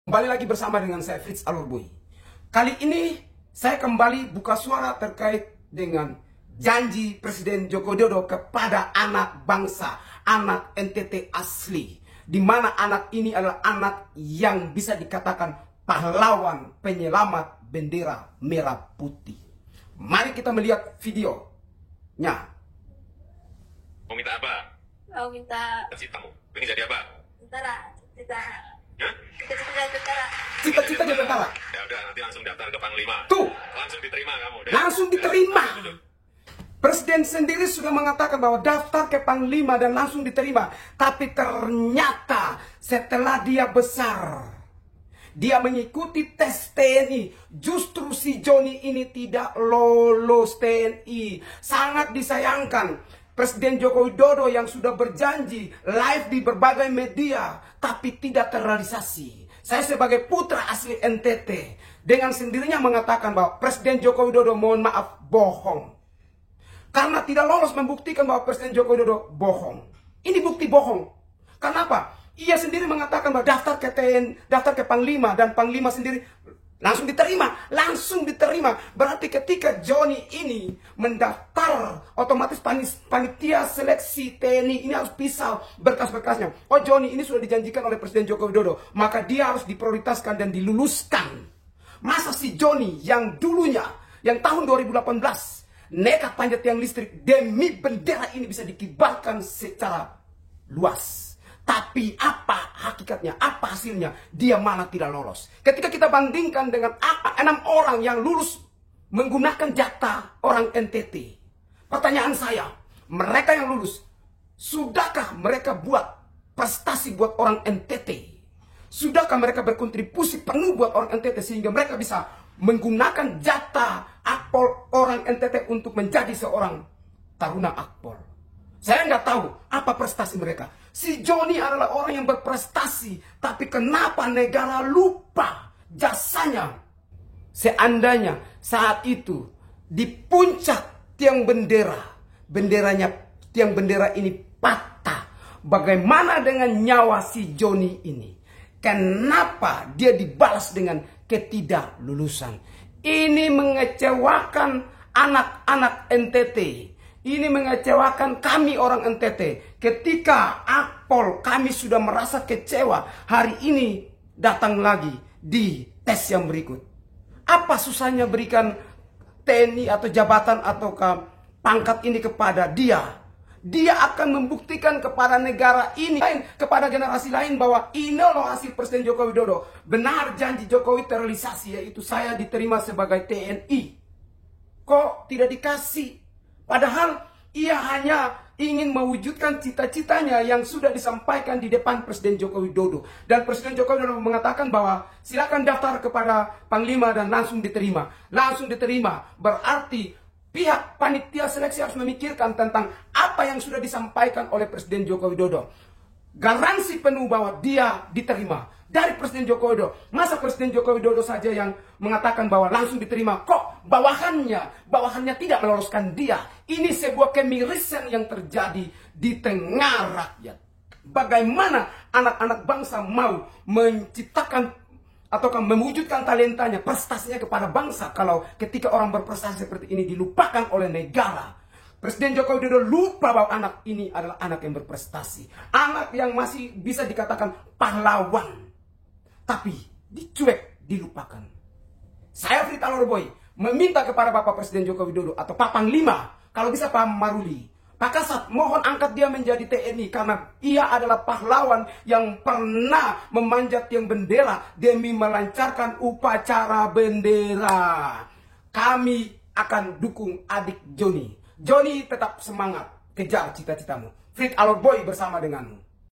Kembali lagi bersama dengan saya Fritz Alurboy. Kali ini saya kembali buka suara terkait dengan janji Presiden Joko Widodo kepada anak bangsa, anak NTT asli, di mana anak ini adalah anak yang bisa dikatakan pahlawan penyelamat bendera merah putih. Mari kita melihat videonya. Mau minta apa? Mau minta Cita-citamu. Ini jadi apa? tentara, Hah? cita-cita tentara. Cita-cita jadi tentara. Ya udah, nanti langsung daftar ke Panglima. Tuh, Langsung diterima kamu. Deh. langsung diterima. Presiden sendiri sudah mengatakan bahwa daftar ke Panglima dan langsung diterima. Tapi ternyata setelah dia besar, dia mengikuti tes TNI. Justru si Joni ini tidak lolos TNI. Sangat disayangkan. Presiden Joko Widodo yang sudah berjanji live di berbagai media, tapi tidak terrealisasi. Saya sebagai putra asli NTT, dengan sendirinya mengatakan bahwa Presiden Joko Widodo mohon maaf bohong. Karena tidak lolos membuktikan bahwa Presiden Joko Widodo bohong. Ini bukti bohong. Kenapa? Ia sendiri mengatakan bahwa daftar ke TNI, daftar ke Panglima, dan Panglima sendiri langsung diterima. Berarti ketika Joni ini mendaftar, otomatis panitia seleksi TNI ini harus pisah berkas-berkasnya. Oh, Joni ini sudah dijanjikan oleh Presiden Joko Widodo, maka dia harus diprioritaskan dan diluluskan. Masa si Joni yang dulunya, yang tahun 2018 nekat panjat tiang listrik demi bendera ini bisa dikibarkan secara luas. Tapi apa hakikatnya, apa hasilnya? Dia malah tidak lolos. Ketika kita bandingkan dengan 6 orang yang lulus menggunakan jatah orang NTT. Pertanyaan saya, mereka yang lulus, sudahkah mereka buat prestasi buat orang NTT? Sudahkah mereka berkontribusi penuh buat orang NTT sehingga mereka bisa menggunakan jatah akpol orang NTT untuk menjadi seorang taruna akpol? Saya nggak tahu apa prestasi mereka. Si Joni adalah orang yang berprestasi, tapi kenapa negara lupa jasanya? Seandainya saat itu di puncak tiang bendera, tiang bendera ini patah. Bagaimana dengan nyawa si Joni ini? Kenapa dia dibalas dengan ketidaklulusan? Ini mengecewakan anak-anak NTT. Ini mengecewakan kami orang NTT. Ketika akpol kami sudah merasa kecewa, hari ini datang lagi di tes yang berikut. Apa susahnya berikan TNI atau jabatan atau pangkat ini kepada dia? Dia akan membuktikan kepada negara ini, kepada generasi lain bahwa ini loh hasil Presiden Joko Widodo. Benar janji Jokowi terrealisasi, yaitu saya diterima sebagai TNI. Kok tidak dikasih? Padahal ia hanya ingin mewujudkan cita-citanya yang sudah disampaikan di depan Presiden Joko Widodo. Dan Presiden Joko Widodo mengatakan bahwa silakan daftar kepada Panglima dan langsung diterima. Langsung diterima berarti pihak panitia seleksi harus memikirkan tentang apa yang sudah disampaikan oleh Presiden Joko Widodo. Garansi penuh bahwa dia diterima dari Presiden Joko Widodo. Masa Presiden Joko Widodo saja yang mengatakan bahwa langsung diterima, kok bawahannya tidak meloloskan dia? Ini sebuah kemirisan yang terjadi di tengah rakyat. Bagaimana anak-anak bangsa mau menciptakan atau mewujudkan talentanya, prestasinya kepada bangsa kalau ketika orang berprestasi seperti ini dilupakan oleh negara? Presiden Joko Widodo lupa bahwa anak ini adalah anak yang berprestasi. Anak yang masih bisa dikatakan pahlawan. Tapi dicuek, dilupakan. Saya Fritz Alurboy meminta kepada Bapak Presiden Joko Widodo atau Pak Panglima, kalau bisa Pak Maruli, Pak Kasat, mohon angkat dia menjadi TNI karena ia adalah pahlawan yang pernah memanjat tiang bendera demi melancarkan upacara bendera. Kami akan dukung adik Joni. Joni tetap semangat, kejar cita-citamu. Fritz Alurboy bersama denganmu.